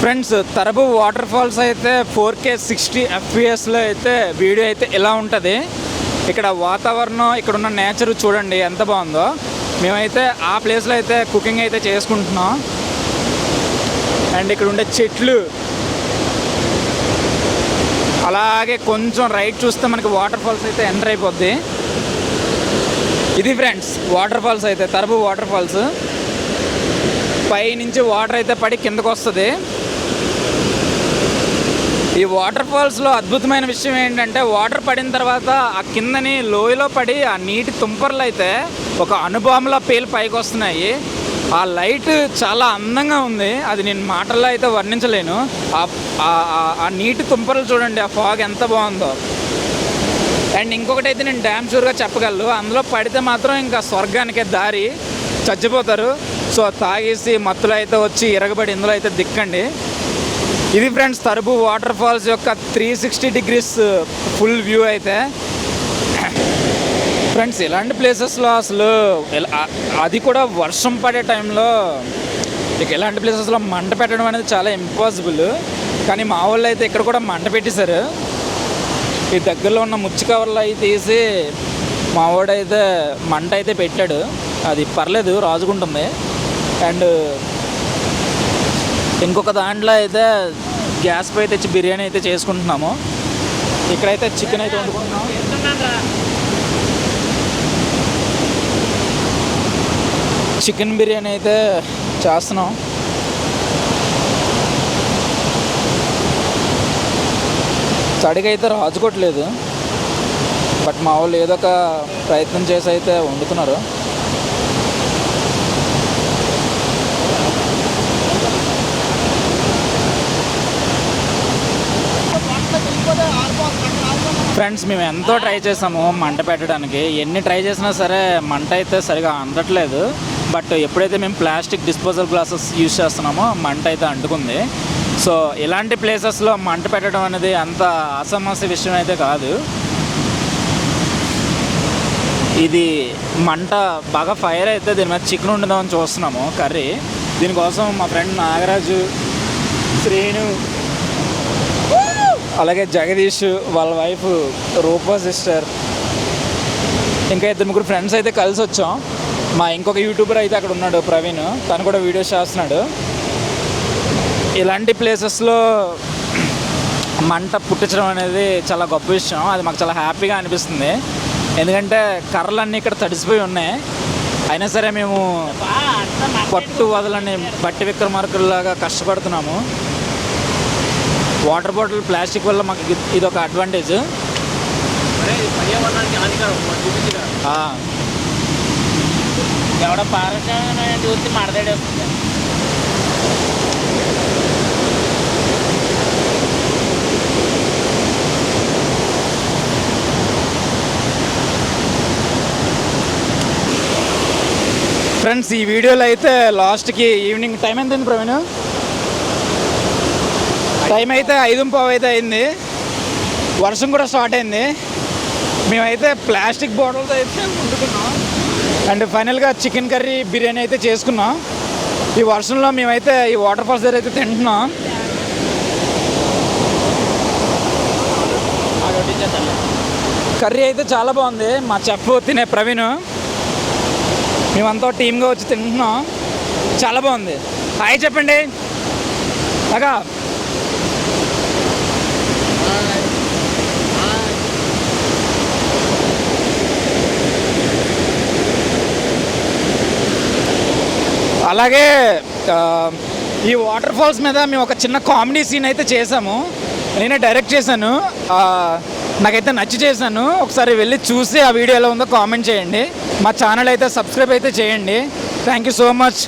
Friends, తరబు water falls అయితే 4K 60 FPS అయితే video అయితే ఇలా ఉంటుంది. ఇక్కడ వాతావరణం, ఇక్కడ ఉన్న నేచర్ చూడండి ఎంత బాగుందో. మేమైతే ఆ ప్లేస్లో అయితే కుకింగ్ అయితే చేసుకుంటున్నాం. అండ్ ఇక్కడ ఉండే చెట్లు, అలాగే కొంచెం రైట్ చూస్తే మనకి వాటర్ ఫాల్స్ అయితే ఎంటర్ అయిపోద్ది. ఇది ఫ్రెండ్స్ వాటర్ ఫాల్స్ అయితే, తరబు వాటర్ ఫాల్స్. పై నుంచి వాటర్ అయితే పడి కిందకు వస్తుంది. ఈ వాటర్ ఫాల్స్లో అద్భుతమైన విషయం ఏంటంటే, వాటర్ పడిన తర్వాత ఆ కిందని లోయలో పడి ఆ నీటి తుంపర్లు అయితే ఒక అణుబాంబులా పేలి పైకి వస్తున్నాయి. ఆ లైట్ చాలా అందంగా ఉంది, అది నేను మాటల్లో అయితే వర్ణించలేను. ఆ నీటి తుంపర్లు చూడండి, ఆ ఫాగ్ ఎంత బాగుందో. అండ్ ఇంకొకటి అయితే నేను డ్యామ్ షూర్గా చెప్పగలను, అందులో పడితే మాత్రం ఇంకా స్వర్గానికే దారి, చచ్చిపోతారు. సో తాగేసి మత్తులో అయితే వచ్చి ఇరగబడి ఇందులో అయితే దిక్కండి. ఇది ఫ్రెండ్స్ తరబు వాటర్ ఫాల్స్ యొక్క 360 degrees ఫుల్ వ్యూ అయితే. ఫ్రెండ్స్, ఇలాంటి ప్లేసెస్లో అసలు అది కూడా వర్షం పడే టైంలో ఇక ఇలాంటి ప్లేసెస్లో మంట పెట్టడం అనేది చాలా ఇంపాసిబుల్. కానీ మా వాళ్ళు అయితే ఇక్కడ కూడా మంట పెట్టేశారు. ఈ దగ్గరలో ఉన్న ముచ్చి కవర్లు అవి తీసి మా వాడైతే మంట అయితే పెట్టాడు. అది పర్లేదు, రాజుకుంటుంది. అండ్ ఇంకొక దాంట్లో అయితే గ్యాస్ పై తెచ్చి బిర్యానీ అయితే చేసుకుంటున్నాము. ఇక్కడైతే చికెన్ అయితే వండుకుంటున్నాము. చికెన్ బిర్యానీ అయితే చేస్తున్నాం. తడిగైతే రాజుకోవట్లేదు, బట్ మా వాళ్ళు ఏదో ఒక ప్రయత్నం చేసి అయితే వండుతున్నారు. ఫ్రెండ్స్, మేము ఎంతో ట్రై చేసాము మంట పెట్టడానికి. ఎన్ని ట్రై చేసినా సరే మంట అయితే సరిగా అందట్లేదు. బట్ ఎప్పుడైతే మేము ప్లాస్టిక్ డిస్పోజల్ గ్లాసెస్ యూజ్ చేస్తున్నామో మంట అయితే అంటుకుంది. సో ఇలాంటి ప్లేసెస్లో మంట పెట్టడం అనేది అంత అసమస్య విషయం అయితే కాదు. ఇది మంట బాగా ఫైర్ అయితే దీని మీద చికెన్ వండుదామని చూస్తున్నాము, కర్రీ. దీనికోసం మా ఫ్రెండ్ నాగరాజు, శ్రీను, అలాగే జగదీష్, వాళ్ళ వైఫ్ రూపా సిస్టర్, ఇంకా 2-3 ఫ్రెండ్స్ అయితే కలిసి వచ్చాం. మా ఇంకొక యూట్యూబర్ అయితే అక్కడ ఉన్నాడు, ప్రవీణ్, తను కూడా వీడియోస్ చేస్తున్నాడు. ఇలాంటి ప్లేసెస్లో మంట పుట్టించడం అనేది చాలా గొప్ప విషయం. అది మాకు చాలా హ్యాపీగా అనిపిస్తుంది. ఎందుకంటే కర్రలన్నీ ఇక్కడ తడిసిపోయి ఉన్నాయి, అయినా సరే మేము పట్టు వదలని బట్టి విక్రమార్కుల్లాగా కష్టపడుతున్నాము. వాటర్ బాటిల్ ప్లాస్టిక్ వల్ల మాకు ఇది ఒక అడ్వాంటేజ్. ఎవడ పారకాయ చూసి మడదాడే వస్తుంది. ఫ్రెండ్స్, ఈ వీడియోలో అయితే లాస్ట్కి ఈవినింగ్ టైం ఎంత అయింది ప్రవీణ్? టైం అయితే 5:15 అయితే అయింది. వర్షం కూడా స్టార్ట్ అయింది. మేమైతే ప్లాస్టిక్ బాటిల్తో అయితే వండుకున్నాం. అండ్ ఫైనల్గా చికెన్ కర్రీ, బిర్యానీ అయితే చేసుకున్నాం. ఈ వర్షంలో మేమైతే ఈ వాటర్ ఫాల్స్ దగ్గర అయితే తింటున్నాం. కర్రీ అయితే చాలా బాగుంది. మా చెఫ్ తినే ప్రవీణ్, మేమంతా టీమ్గా వచ్చి తింటున్నాం. చాలా బాగుంది. హాయ్ చెప్పండి అగా. అలాగే ఈ వాటర్ ఫాల్స్ మీద మేము ఒక చిన్న కామెడీ సీన్ అయితే చేసాము. నేనే డైరెక్ట్ చేశాను, నాకైతే నచ్చి చేశాను. ఒకసారి వెళ్ళి చూసి ఆ వీడియో ఎలా ఉందో కామెంట్ చేయండి. మా ఛానల్ అయితే సబ్స్క్రైబ్ అయితే చేయండి. Thank you so much.